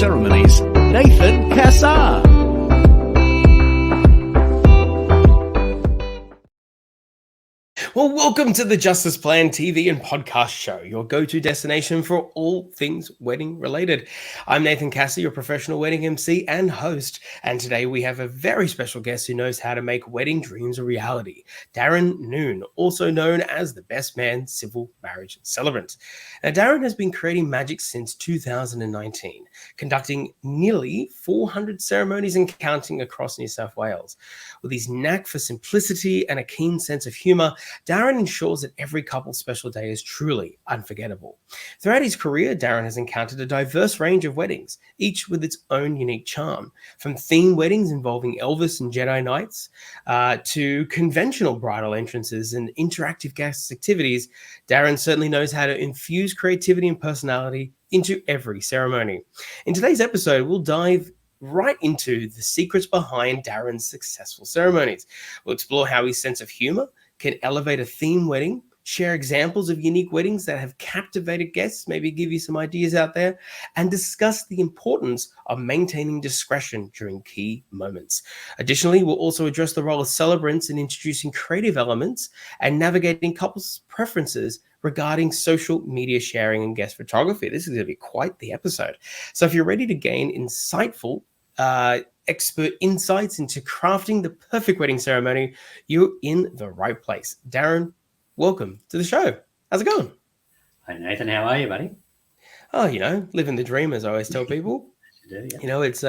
Ceremonies, Nathan Cassar. Well, welcome to the Justice Plan TV and podcast show, your go-to destination for all things wedding related. I'm Nathan Cassar, your professional wedding MC and host, and today we have a very special guest who knows how to make wedding dreams a reality, Darrin Non, also known as the best Man Civil Marriage Celebrant. Now, Darrin has been creating magic since 2019, conducting nearly 400 ceremonies and counting across New South Wales. With his knack for simplicity and a keen sense of humour, Darrin ensures that every couple's special day is truly unforgettable. Throughout his career, Darrin has encountered a diverse range of weddings, each with its own unique charm. From themed weddings involving Elvis and Jedi Knights to conventional bridal entrances and interactive guest activities, Darrin certainly knows how to infuse creativity and personality into every ceremony. In today's episode, we'll dive right into the secrets behind Darrin's successful ceremonies. We'll explore how his sense of humor can elevate a theme wedding, share examples of unique weddings that have captivated guests, maybe give you some ideas out there, and discuss the importance of maintaining discretion during key moments. Additionally, we'll also address the role of celebrants in introducing creative elements and navigating couples' preferences regarding social media sharing and guest photography. This is going to be quite the episode. So if you're ready to gain insightful expert insights into crafting the perfect wedding ceremony, you're in the right place. Darrin, welcome to the show. How's it going? Hi, Nathan. How are you, buddy? Oh, living the dream, as I always tell people. You do, yeah. It's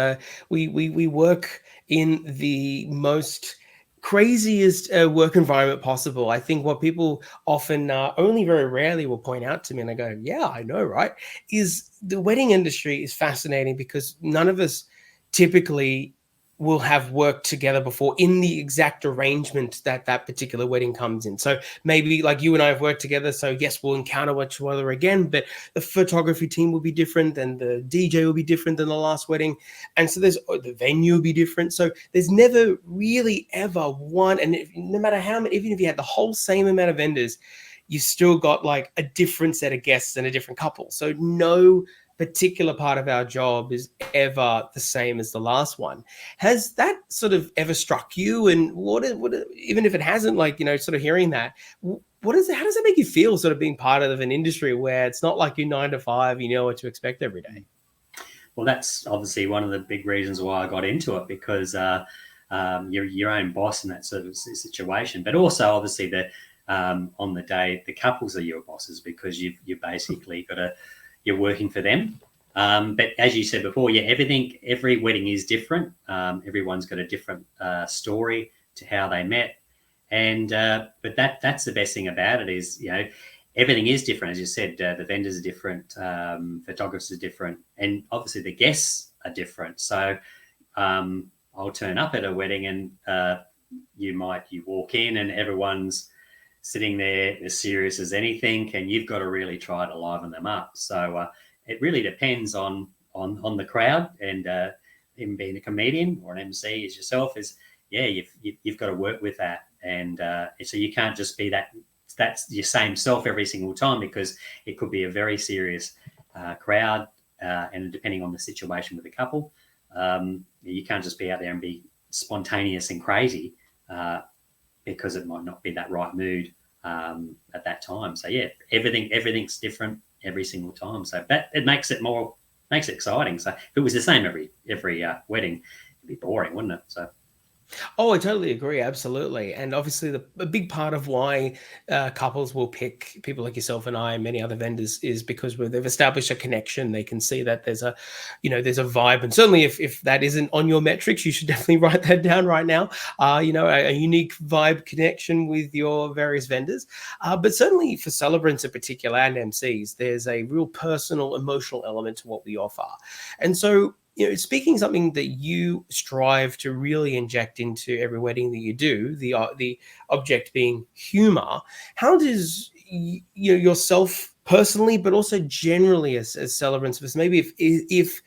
we work in the most craziest work environment possible. I think what people often only very rarely will point out to me, and I go, yeah, I know, right, is the wedding industry is fascinating because none of us typically will have worked together before in the exact arrangement that particular wedding comes in. So maybe like you and I have worked together. So yes, we'll encounter each other again, but the photography team will be different and the DJ will be different than the last wedding. And so the venue will be different. So there's never really ever one. And no matter how many, even if you had the whole same amount of vendors, you've still got like a different set of guests and a different couple. So no particular part of our job is ever the same as the last one. Has that sort of ever struck you? And what even if it hasn't, sort of hearing that, how does that make you feel, sort of being part of an industry where it's not like you're 9 to 5, you know what to expect every day? Well, that's obviously one of the big reasons why I got into it, because you're your own boss in that sort of situation. But also, obviously, on the day, the couples are your bosses because you basically you're working for them. But as you said before, every wedding is different. Everyone's got a different story to how they met. And but that's the best thing about it is, everything is different. As you said, the vendors are different, photographers are different, and obviously the guests are different. So I'll turn up at a wedding and you walk in and everyone's sitting there as serious as anything, and you've got to really try to liven them up. So it really depends on the crowd, and even being a comedian or an MC as yourself you've got to work with that, and so you can't just be that's your same self every single time, because it could be a very serious crowd, and depending on the situation with the couple, you can't just be out there and be spontaneous and crazy. Because it might not be that right mood at that time. So everything's different every single time. So that it makes it exciting. So if it was the same every wedding, it'd be boring, wouldn't it? So. Oh, I totally agree. Absolutely. And obviously a big part of why couples will pick people like yourself and I and many other vendors is because they've established a connection. They can see that there's a vibe. And certainly if that isn't on your metrics, you should definitely write that down right now. A unique vibe connection with your various vendors. But certainly for celebrants in particular and MCs, there's a real personal, emotional element to what we offer. And so, speaking something that you strive to really inject into every wedding that you do, the object being humor, how does yourself personally, but also generally as celebrants, because maybe if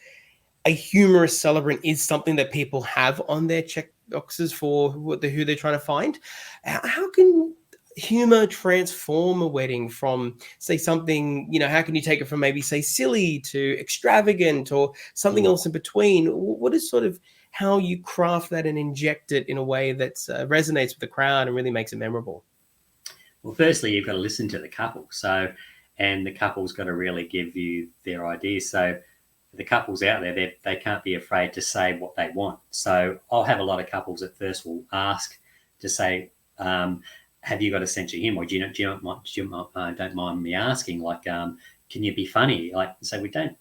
a humorous celebrant is something that people have on their check boxes for who they're trying to find, how can humor transform a wedding from, say, something, how can you take it from maybe, say, silly to extravagant or something else in between? What is sort of how you craft that and inject it in a way that resonates with the crowd and really makes it memorable? Well, firstly, you've got to listen to the couple. And the couple's got to really give you their ideas. So the couples out there, they can't be afraid to say what they want. So I'll have a lot of couples at first will ask to say, have you got a sense of humor? Don't mind me asking, like, can you be funny? Like, so don't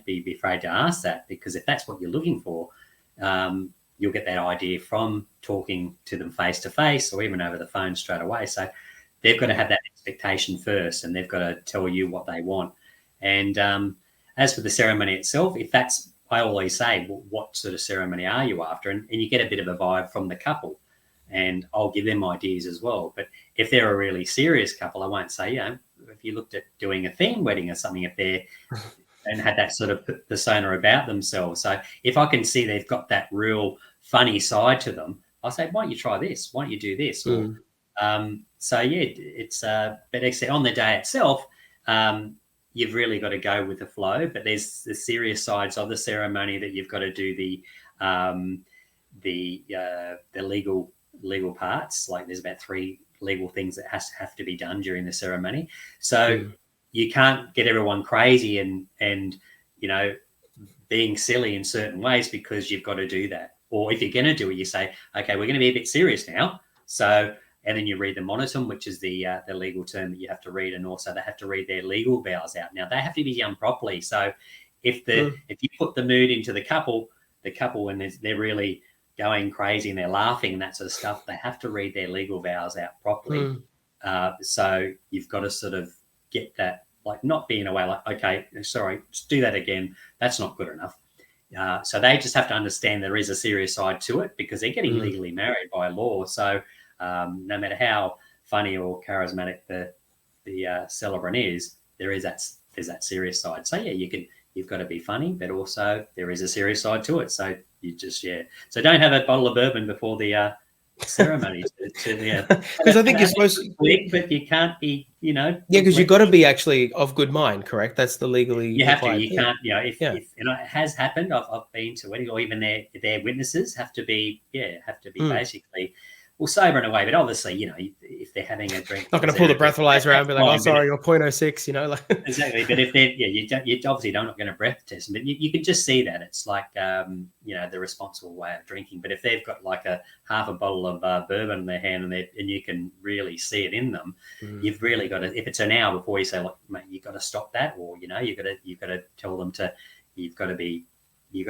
be afraid to ask that, because if that's what you're looking for, you'll get that idea from talking to them face to face or even over the phone straight away. So they've got to have that expectation first, and they've got to tell you what they want. And as for the ceremony itself, I always say, well, what sort of ceremony are you after? And you get a bit of a vibe from the couple, and I'll give them ideas as well. But if they're a really serious couple, I won't say, if you looked at doing a theme wedding or something, if they're and had that sort of persona about themselves. So if I can see they've got that real funny side to them, I'll say, why don't you try this? Why don't you do this? Or, it's but on the day itself, you've really got to go with the flow. But there's the serious sides of the ceremony that you've got to do the legal parts. Like there's about 3 legal things that have to be done during the ceremony. So you can't get everyone crazy and being silly in certain ways, because you've got to do that. Or if you're going to do it, you say, okay, we're going to be a bit serious now. So, and then you read the monitum, which is the legal term that you have to read, and also they have to read their legal vows out. Now they have to be done properly. So if you put the mood into the couple and they're really going crazy and they're laughing and that sort of stuff, they have to read their legal vows out properly. So you've got to sort of get that, like, not being away, like, okay, sorry, just do that again. That's not good enough. So they just have to understand there is a serious side to it, because they're getting legally married by law. So no matter how funny or charismatic the celebrant is, there's that serious side. So you've got to be funny, but also there is a serious side to it. So you just so don't have a bottle of bourbon before the ceremony because I think you're supposed to, but you can't be, because you've got to be actually of good mind, correct? That's the legally you have to. You thing. can't. If it has happened, I've been to weddings, or even their witnesses have to be basically sober in a way. But obviously, if they're having a drink, not going to pull the breathalyzer out and be like, oh, sorry, you're 0.06. Like exactly. But if they're you obviously not going to breath test them, but you can just see that it's like the responsible way of drinking. But if they've got like a half a bottle of bourbon in their hand and you can really see it in them, you've really got to. If it's an hour before, you say, look, mate, you've got to stop that, or you've got to tell them to. You've got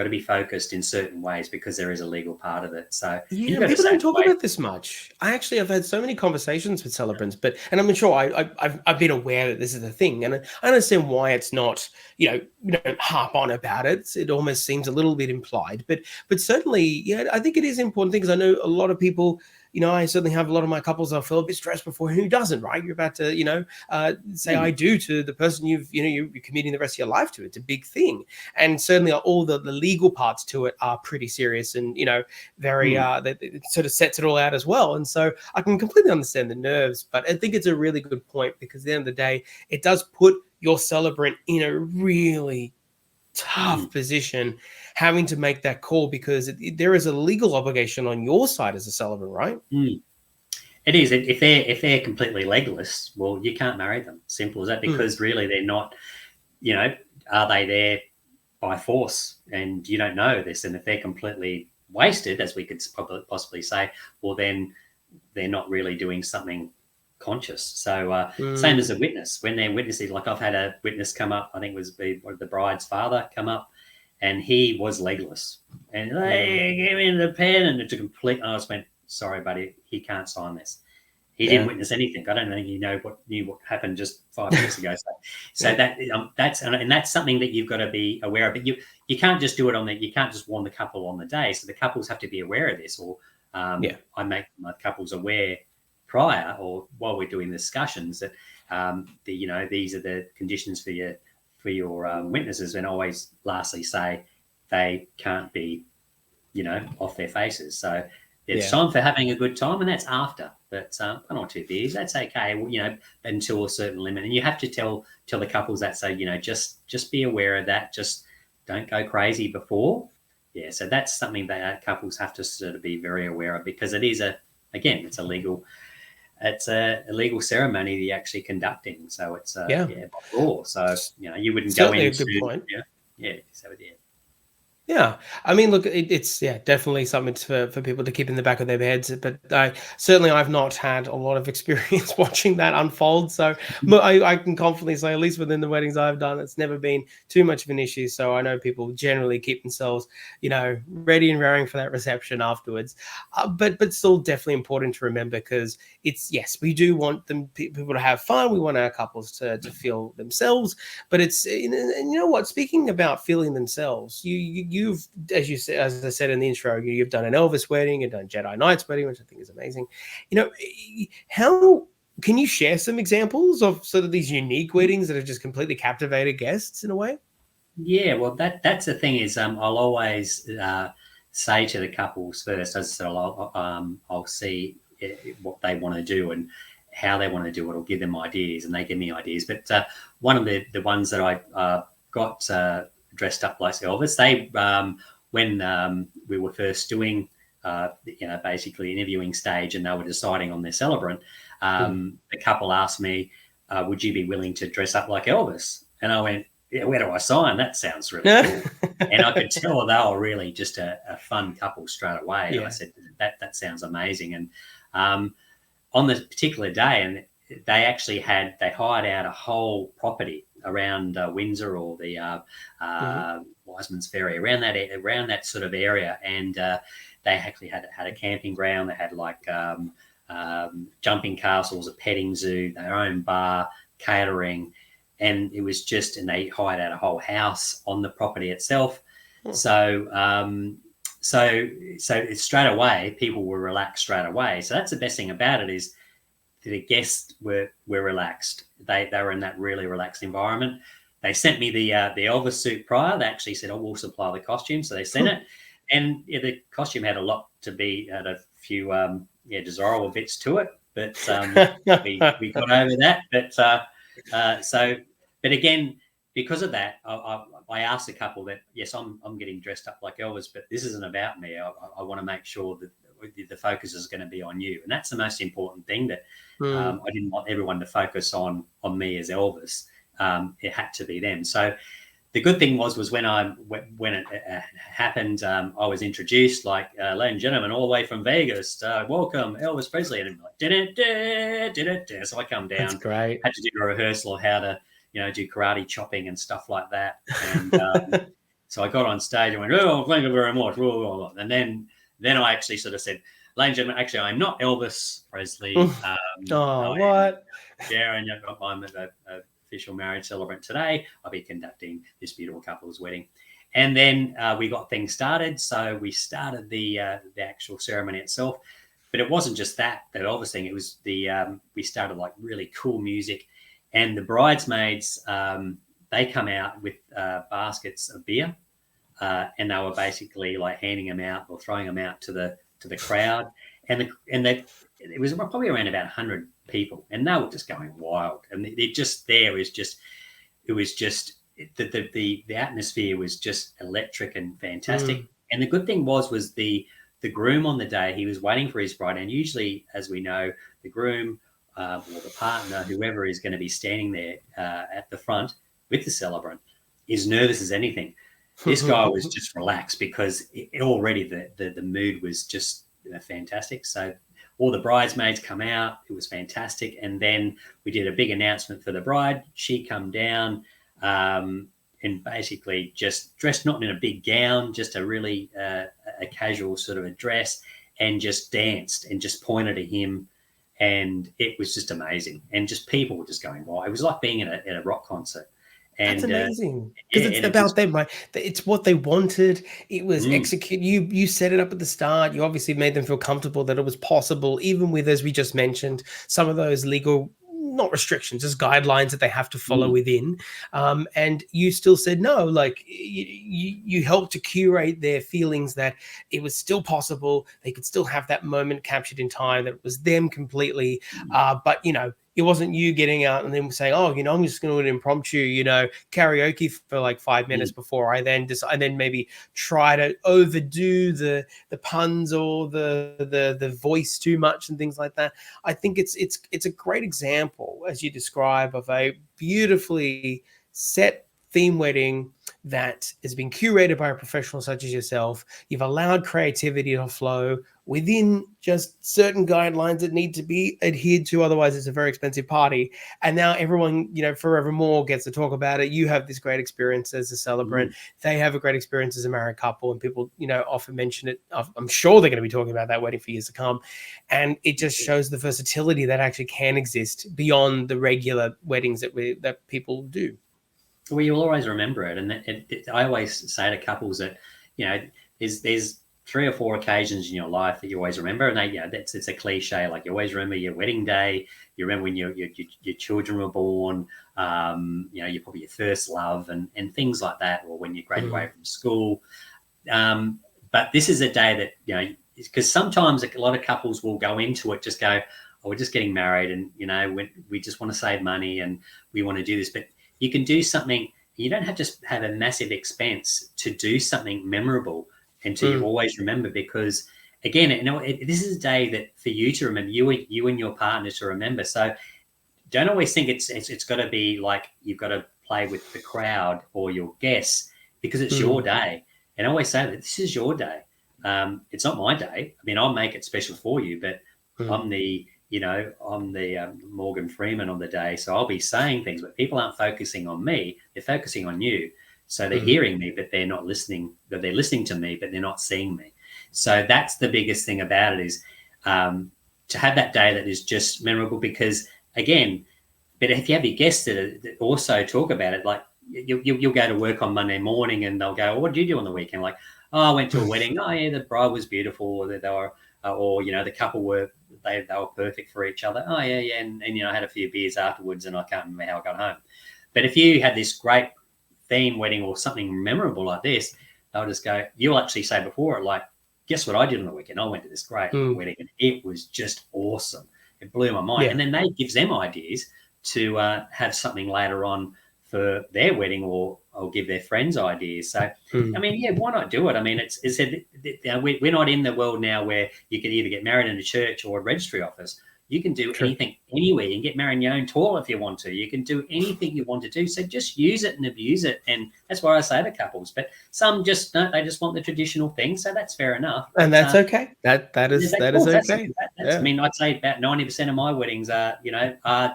to be focused in certain ways, because there is a legal part of it. So people don't talk about this much. I've had so many conversations with celebrants, and I'm sure I've been aware that this is a thing, and I understand why it's not. We don't harp on about it. It almost seems a little bit implied, but certainly, I think it is an important thing, because I know a lot of people. I certainly have a lot of my couples I feel a bit stressed before. Who doesn't, right? You're about to, say I do to the person you're committing the rest of your life to. It's a big thing. And certainly all the legal parts to it are pretty serious and, very, it sort of sets it all out as well. And so I can completely understand the nerves, but I think it's a really good point, because at the end of the day, it does put your celebrant in a really tough position, having to make that call, because there is a legal obligation on your side as a celebrant, right? It is. If they're completely legalist, well, you can't marry them. Simple as that, because really they're not. Are they there by force? And you don't know this. And if they're completely wasted, as we could possibly say, well, then they're not really doing something conscious. So same as a witness, when they're witnessing, like I've had a witness come up, I think it was the bride's father come up, and he was legalist, and hey, give me the pen, and it's a complete. I just went, sorry, buddy, he can't sign this. He didn't witness anything. I don't think he knew what happened just 5 minutes ago. So that's something that you've got to be aware of. But you can't just do it you can't just warn the couple on the day. So the couples have to be aware of this, or I make my couples aware prior or while we're doing the discussions that these are the conditions for your witnesses, and always lastly say they can't be off their faces. So It's Yeah. time for having a good time, and that's after. But 1 or 2 beers, that's okay. Well, until a certain limit, and you have to tell the couples that. So just be aware of that. Just don't go crazy before. Yeah. So that's something that couples have to sort of be very aware of, because it is it's a legal. It's a legal ceremony that you're actually conducting. So it's by law. So you wouldn't go Certainly a into good point. So yeah. Yeah, I mean, look, it's definitely something for people to keep in the back of their heads. But I've not had a lot of experience watching that unfold, so but I can confidently say, at least within the weddings I've done, it's never been too much of an issue. So I know people generally keep themselves, ready and raring for that reception afterwards. But still, definitely important to remember, because yes, we do want people to have fun. We want our couples to feel themselves, but it's and you know what? Speaking about feeling themselves, you've, as I said in the intro, you've done an Elvis wedding, you've done Jedi Knights wedding, which I think is amazing. How can you share some examples of sort of these unique weddings that have just completely captivated guests in a way? Yeah, well, that's the thing is, I'll always say to the couples first, as I said, I'll see what they want to do and how they want to do it. I'll give them ideas, and they give me ideas. But one of the ones that I got dressed up like Elvis, they when we were first doing basically interviewing stage, and they were deciding on their celebrant, the couple asked me, would you be willing to dress up like Elvis? And I went, yeah, where do I sign? That sounds really cool. And I could tell they were really just a fun couple straight away. And I said, that sounds amazing. And on this particular day, and they actually they hired out a whole property around Windsor, or the Wiseman's Ferry, around that sort of area. And they actually had a camping ground. They had like jumping castles, a petting zoo, their own bar, catering. And it was and they hired out a whole house on the property itself. So straight away, people were relaxed straight away. So that's the best thing about it, is the guests were relaxed. They were in that really relaxed environment. They sent me the Elvis suit prior. They actually said, we'll supply the costume. So they sent it. And the costume had a few desirable bits to it. But we got over that. But again, because of that, I asked a couple that, yes, I'm getting dressed up like Elvis, but this isn't about me. I want to make sure that the focus is going to be on you. And that's the most important thing, that I didn't want everyone to focus on me as Elvis. It had to be them. So the good thing was when it happened, I was introduced like, ladies and gentlemen, all the way from Vegas, welcome Elvis Presley. And I'm like, da-da-da-da-da-da. So I come down. That's great. Had to do a rehearsal of how to, do karate chopping and stuff like that. And so I got on stage and went, oh, thank you very much. And then I actually sort of said, ladies and gentlemen, actually, I'm not Elvis Presley. What? Darrin, I'm an official marriage celebrant today. I'll be conducting this beautiful couple's wedding. And then we got things started. So we started the actual ceremony itself. But it wasn't just that Elvis thing. It was we started like really cool music. And the bridesmaids, they come out with baskets of beer, and they were basically like handing them out or throwing them out to the crowd. And it was probably around about 100 people, and they were just going wild. And the atmosphere was just electric and fantastic. And the good thing was the groom on the day, he was waiting for his bride, and usually, as we know, the groom or the partner, whoever is going to be standing there at the front with the celebrant, is nervous as anything. This guy was just relaxed, because already the mood was just fantastic. So all the bridesmaids come out. It was fantastic. And then we did a big announcement for the bride. She come down and basically just dressed not in a big gown, just a really a casual sort of a dress, and just danced and just pointed at him. And it was just amazing. And just people were just going, wow. It was like being at a rock concert. And, that's amazing, because it's about them, right? It's what they wanted. It was executed. You set it up at the start. You obviously made them feel comfortable that it was possible, even with, as we just mentioned, some of those legal not restrictions, just guidelines that they have to follow Mm. within. And you still said no, like you helped to curate their feelings that it was still possible. They could still have that moment captured in time, that it was them completely. But, you know, it wasn't you getting out and then saying, oh, you know, I'm just going to impromptu, you know, karaoke for like 5 minutes before I then maybe try to overdo the puns or the voice too much and things like that. I think it's a great example, as you describe, of a beautifully set theme wedding that has been curated by a professional such as yourself. You've allowed creativity to flow within just certain guidelines that need to be adhered to. Otherwise, it's a very expensive party. And now everyone, you know, forevermore gets to talk about it. You have this great experience as a celebrant. They have a great experience as a married couple. And people, you know, often mention it. I'm sure they're going to be talking about that wedding for years to come. And it just shows the versatility that actually can exist beyond the regular weddings that people do. Well, you'll always remember it. And I always say to couples that, you know, there's 3 or 4 occasions in your life that you always remember. And it's a cliche. Like, you always remember your wedding day. You remember when your children were born. You know, you're probably your first love and things like that, or when you graduate from school. But this is a day that, you know, because sometimes a lot of couples will go into it, just go, oh, we're just getting married, and, you know, we just want to save money and we want to do this. But you can do something. You don't have to have a massive expense to do something memorable and to always remember, because, again, you know, this is a day that for you to remember, you and your partner to remember. So don't always think it's got to be like you've got to play with the crowd or your guests, because it's your day. And I always say that this is your day. It's not my day. I mean, I'll make it special for you, but I'm the Morgan Freeman on the day. So I'll be saying things, but people aren't focusing on me. They're focusing on you. So they're hearing me, but they're not listening. They're listening to me, but they're not seeing me. So that's the biggest thing about it, is to have that day that is just memorable. Because, again, but if you have your guests that also talk about it, like you'll go to work on Monday morning and they'll go, oh, what did you do on the weekend? Like, oh, I went to a wedding. Oh, yeah, the bride was beautiful. Or they were, or, you know, the couple were, they were perfect for each other. Oh, yeah. And, you know, I had a few beers afterwards and I can't remember how I got home. But if you had this great theme wedding or something memorable like this, they'll just go, you'll actually say before it, like, guess what I did on the weekend? I went to this great wedding and it was just awesome. It blew my mind. And then that gives them ideas to have something later on for their wedding, or give their friends ideas. So, I mean, yeah, why not do it? I mean, we're not in the world now where you can either get married in a church or a registry office. You can do anything anywhere. You can get married in your own toilet if you want to. You can do anything you want to do. So just use it and abuse it. And that's what I say to couples. But some just don't. They just want the traditional thing. So that's fair enough. And that's okay. That is okay. I mean, I'd say about 90% of my weddings are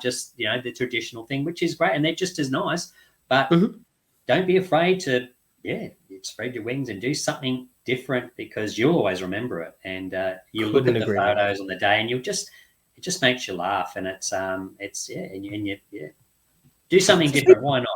just, you know, the traditional thing, which is great. And they're just as nice. But don't be afraid to, spread your wings and do something different, because you'll always remember it. And you look at the photos on the day and it just makes you laugh, and you do something different. Why not?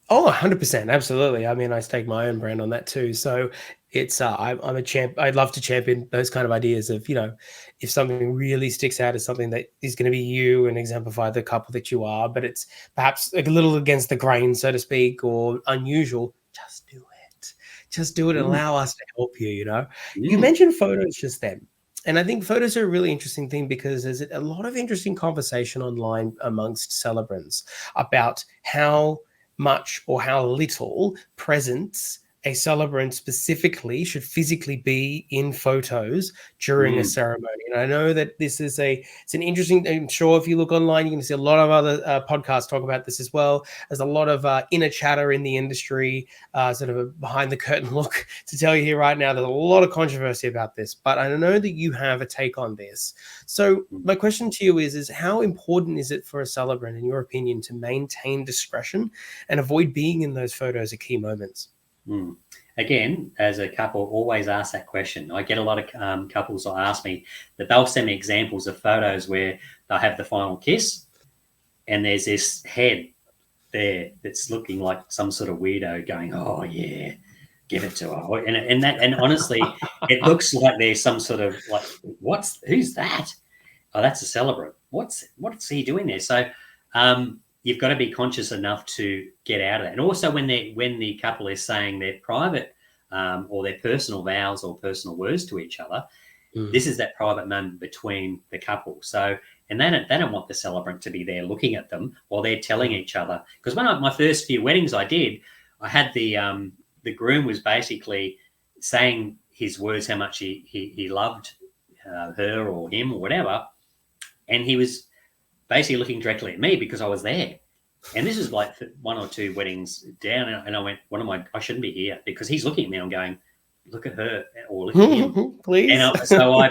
Oh, 100%. Absolutely. I mean, I stake my own brand on that too. So it's, I'm a champ. I'd love to champion those kind of ideas of, you know, if something really sticks out as something that is going to be you and exemplify the couple that you are, but it's perhaps like a little against the grain, so to speak, or unusual, just do it. Just do it and allow us to help you, you know. You mentioned photos just then. And I think photos are a really interesting thing, because there's a lot of interesting conversation online amongst celebrants about how much or how little presence a celebrant specifically should physically be in photos during a ceremony. And I know that this is it's an interesting, I'm sure if you look online, you can see a lot of other podcasts talk about this as well. There's a lot of inner chatter in the industry, sort of a behind the curtain look to tell you here right now. There's a lot of controversy about this, but I know that you have a take on this. So my question to you is how important is it for a celebrant, in your opinion, to maintain discretion and avoid being in those photos at key moments? Again, as a couple, always ask that question. I get a lot of couples will ask me that they'll send me examples of photos where they'll have the final kiss and there's this head there that's looking like some sort of weirdo going, oh yeah, give it to her. And honestly, it looks like there's some sort of like, who's that? Oh, that's a celebrant. What's he doing there? So you've got to be conscious enough to get out of that. And also when the couple is saying their private or their personal vows or personal words to each other, this is that private moment between the couple. So, and they don't want the celebrant to be there looking at them while they're telling each other. Because my first few weddings I had the groom was basically saying his words, how much he loved her or him or whatever, and he was basically looking directly at me because I was there. And this is like 1 or 2 weddings down, and I went, I shouldn't be here, because he's looking at me and I'm going, look at her or look at him. Please. And so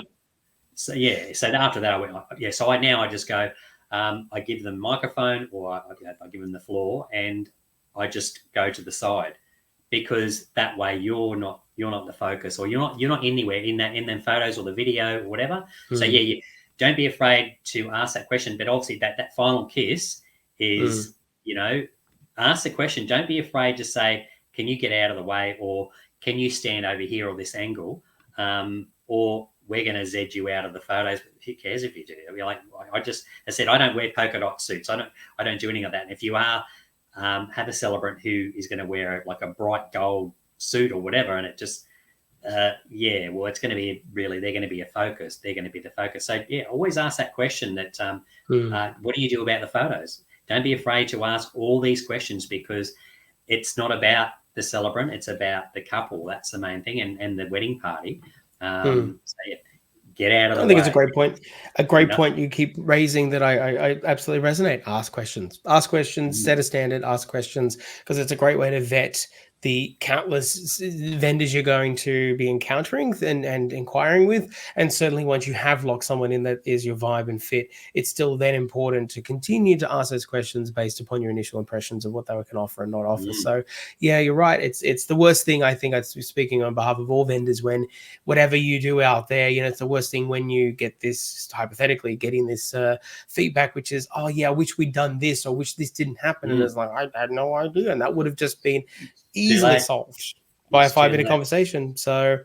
after that I went, so I just go, I give them the microphone, or I give them the floor, and I just go to the side, because that way you're not the focus, or you're not anywhere in them photos or the video or whatever. So you don't be afraid to ask that question. But obviously that final kiss is, ask the question. Don't be afraid to say, can you get out of the way, or can you stand over here or this angle, or we're going to Z you out of the photos. Who cares if you do? I mean, I said, I don't wear polka dot suits. I don't do any of that. And if you are, have a celebrant who is going to wear like a bright gold suit or whatever, and it just, it's going to be they're going to be a focus. They're going to be the focus. So always ask that question that, what do you do about the photos? Don't be afraid to ask all these questions, because it's not about the celebrant. It's about the couple. That's the main thing. And the wedding party. Get out of the way. I think it's a great point. A great point you keep raising that I absolutely resonate. Ask questions. Ask questions. Set a standard. Ask questions, because it's a great way to vet the countless vendors you're going to be encountering and inquiring with. And certainly once you have locked someone in that is your vibe and fit, it's still then important to continue to ask those questions based upon your initial impressions of what they can offer and not offer. So yeah, you're right. It's the worst thing, I think, I'm speaking on behalf of all vendors, when whatever you do out there, it's the worst thing when you get this, hypothetically getting this feedback, which is, oh yeah, I wish we'd done this, or wish this didn't happen. And it's like, I had no idea. And that would have just been easily solved by a 5-minute conversation. So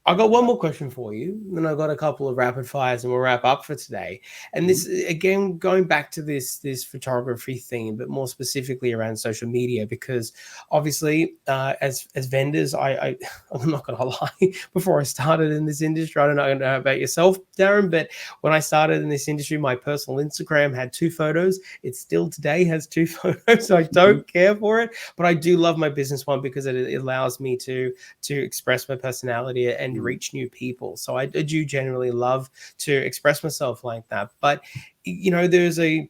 I got one more question for you, and I've got a couple of rapid fires, and we'll wrap up for today. And this, again, going back to this photography thing, but more specifically around social media, because obviously, as vendors, I'm not going to lie. Before I started in this industry, I don't know about yourself, Darrin, but when I started in this industry, my personal Instagram had 2 photos. It still today has 2 photos. So I don't care for it, but I do love my business one, because it allows me to express my personality and reach new people. So I do generally love to express myself like that. But there's a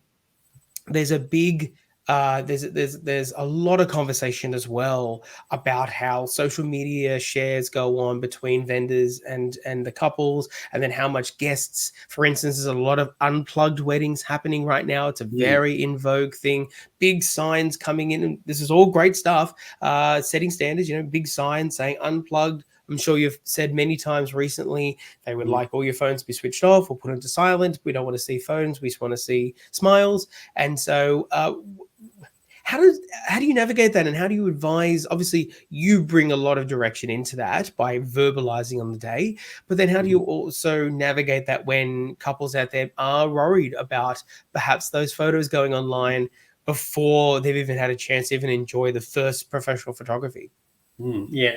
big there's a lot of conversation as well about how social media shares go on between vendors and the couples, and then how much guests, for instance, there's a lot of unplugged weddings happening right now. It's a very in vogue thing. Big signs coming in, and this is all great stuff, setting standards, big signs saying unplugged. I'm sure you've said many times recently they would like all your phones to be switched off or put into silent. We don't want to see phones. We just want to see smiles. And so how do you navigate that, and how do you advise? Obviously, you bring a lot of direction into that by verbalizing on the day, but then how do you also navigate that when couples out there are worried about perhaps those photos going online before they've even had a chance to even enjoy the first professional photography?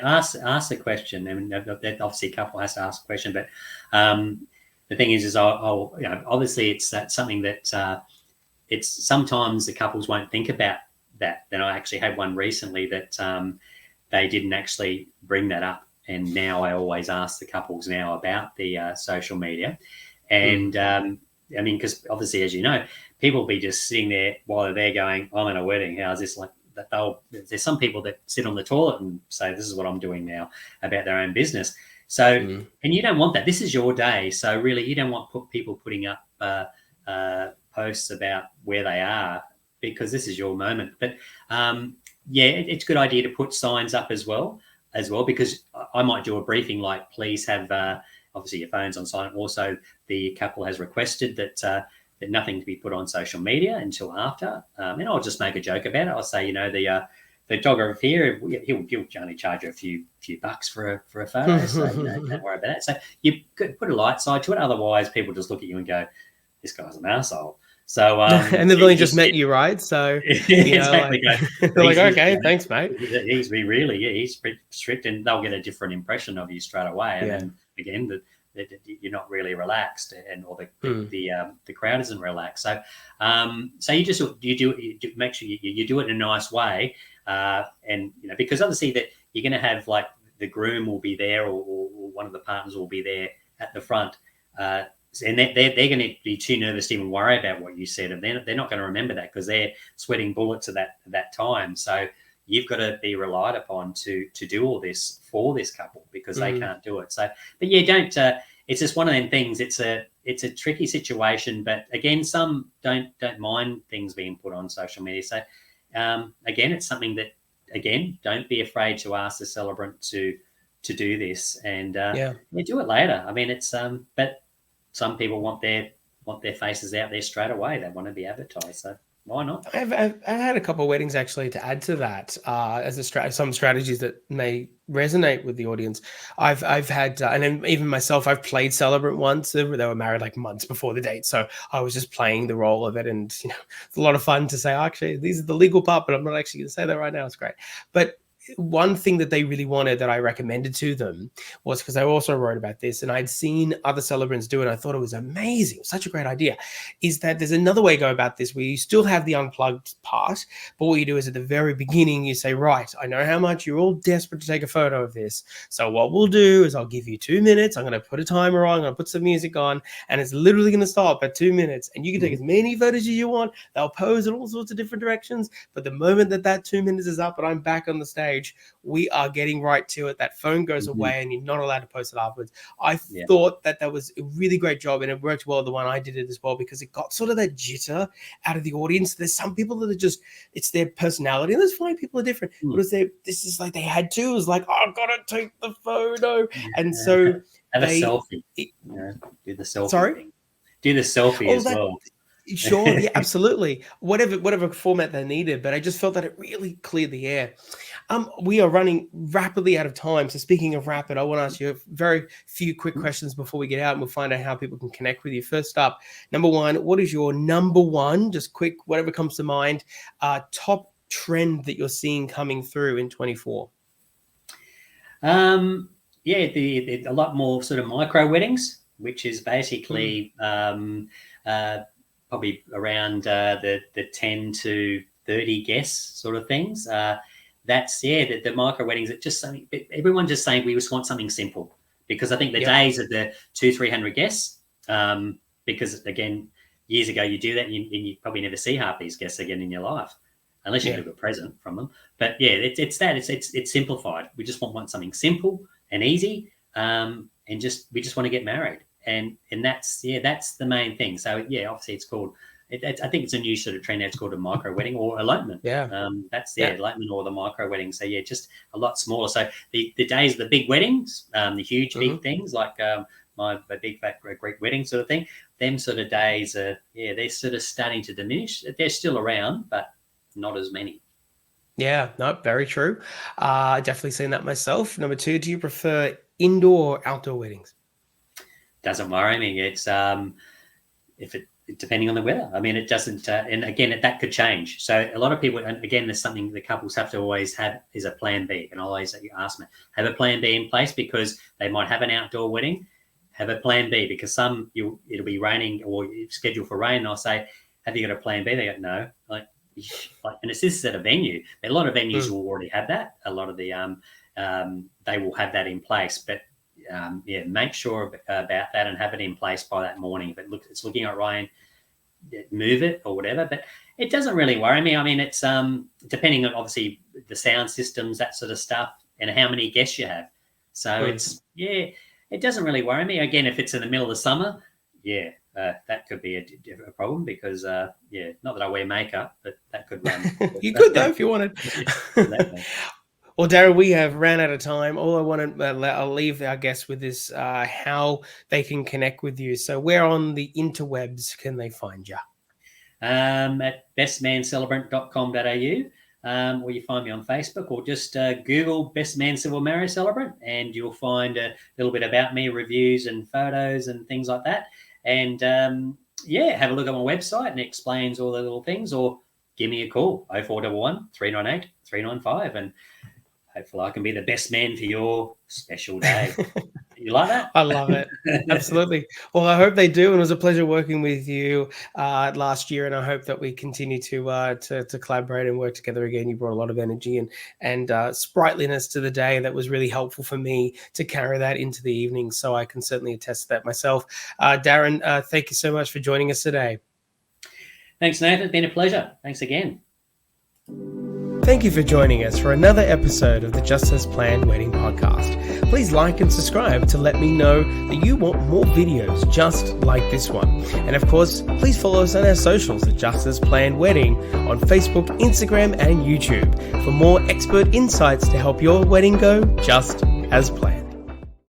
Ask the question. I mean, obviously, a couple has to ask a question, but the thing is I'll obviously it's something that it's sometimes the couples won't think about that. Then I actually had one recently that they didn't actually bring that up, and now I always ask the couples now about the social media, and I mean, because obviously, as you know, people will be just sitting there while they're there going, "I'm in a wedding. How's this like?" There's some people that sit on the toilet and say, this is what I'm doing now, about their own business. So, and you don't want that. This is your day. So really, you don't want people putting up posts about where they are, because this is your moment. But it's a good idea to put signs up as well, because I might do a briefing like, please have obviously your phones on silent. Also, the couple has requested that nothing to be put on social media until after. And I'll just make a joke about it. I'll say, the photographer here, he'll only charge you a few bucks for a photo. So don't worry about that. So you could put a light side to it. Otherwise, people just look at you and go, this guy's an arsehole. So And they've only just met you, right? So, exactly. they're like, okay, thanks, mate. He's pretty strict, and they'll get a different impression of you straight away. And Yeah. then again, that you're not really relaxed, and or the crowd isn't relaxed. So, so you do make sure you do it in a nice way, and because obviously that you're going to have like the groom will be there, or one of the partners will be there at the front. And they're going to be too nervous to even worry about what you said, and they're not going to remember that because they're sweating bullets at that time. So you've got to be relied upon to do all this for this couple because they can't do it. So, but yeah, don't. It's just one of them things. It's a tricky situation, but again, some don't mind things being put on social media. So again, it's something that don't be afraid to ask the celebrant to do this, and they do it later. I mean, it's but. Some people want their faces out there straight away. They want to be advertised. So why not? I've had a couple of weddings actually to add to that as some strategies that may resonate with the audience. I've had and then even myself, I've played celebrant once. They were married like months before the date, so I was just playing the role of it, and it's a lot of fun to say. Actually, these are the legal part, but I'm not actually going to say that right now. It's great, but. One thing that they really wanted that I recommended to them was because I also wrote about this and I'd seen other celebrants do it. And I thought it was amazing. It was such a great idea. Is that there's another way to go about this where you still have the unplugged part, but what you do is at the very beginning, you say, right, I know how much you're all desperate to take a photo of this. So what we'll do is I'll give you 2 minutes. I'm going to put a timer on. I'm going to put some music on, and it's literally going to stop at 2 minutes. And you can take as many photos as you want. They'll pose in all sorts of different directions. But the moment that 2 minutes is up and I'm back on the stage, we are getting right to it. That phone goes away and you're not allowed to post it afterwards. I thought that was a really great job, and it worked well, the one I did it as well, because it got sort of that jitter out of the audience. There's some people that are just, it's their personality, and that's fine, people are different. But this is like they had to, it was like, oh, I've got to take the photo. And so have a selfie. Do the selfie sorry? thing. Do the selfie as well. Sure, yeah, absolutely. Whatever format they needed, but I just felt that it really cleared the air. We are running rapidly out of time. So speaking of rapid, I want to ask you a very few quick questions before we get out, and we'll find out how people can connect with you. First up, number one, what is your number one, just quick, whatever comes to mind, top trend that you're seeing coming through in 24? A lot more sort of micro weddings, which is basically probably around the 10 to 30 guests sort of things. That's the micro weddings. It's just something. Everyone just saying we just want something simple, because I think the days of the 200-300 guests. Because again, years ago you do that and you probably never see half these guests again in your life, unless you have a present from them. But it's simplified. We just want something simple and easy, and we just want to get married. And that's the main thing. So obviously it's called. I think it's a new sort of trend now. It's called a micro wedding or elopement. Elopement or the micro wedding. So just a lot smaller. So the days of the big weddings, the huge big things like my big fat Greek wedding sort of thing. Them sort of days are they're sort of starting to diminish. They're still around, but not as many. Yeah, no, very true. Definitely seen that myself. Number two, do you prefer indoor or outdoor weddings? Doesn't worry me. It's depending on the weather. I mean, it doesn't. And again, that could change. So a lot of people, and again, there's something the couples have to always have is a plan B. And I always ask me, have a plan B in place, because they might have an outdoor wedding. Have a plan B, because it'll be raining or scheduled for rain. And I'll say, have you got a plan B? They go, no. And this is at a venue. A lot of venues will already have that. A lot of the they will have that in place, but. Make sure about that and have it in place by that morning. If it's looking at rain, move it or whatever. But it doesn't really worry me. I mean, it's depending on obviously the sound systems, that sort of stuff, and how many guests you have. So it doesn't really worry me. Again, if it's in the middle of the summer, that could be a problem, because not that I wear makeup, but that could run. You could though if you wanted. Well, Darrin, we have ran out of time. All I want to, I'll leave our guests with is how they can connect with you. So where on the interwebs can they find you? At bestmancelebrant.com.au, or you find me on Facebook, or just Google Best Man Civil Marriage Celebrant, and you'll find a little bit about me, reviews and photos and things like that. And have a look at my website and it explains all the little things, or give me a call, 0411 398 395, and hopefully I can be the best man for your special day. You like that? I love it. Absolutely. Well, I hope they do. And it was a pleasure working with you last year. And I hope that we continue to collaborate and work together again. You brought a lot of energy and sprightliness to the day that was really helpful for me to carry that into the evening. So I can certainly attest to that myself. Darrin, thank you so much for joining us today. Thanks, Nathan. It's been a pleasure. Thanks again. Thank you for joining us for another episode of the Just As Planned Wedding Podcast. Please like and subscribe to let me know that you want more videos just like this one. And of course, please follow us on our socials at Just As Planned Wedding on Facebook, Instagram, and YouTube for more expert insights to help your wedding go just as planned.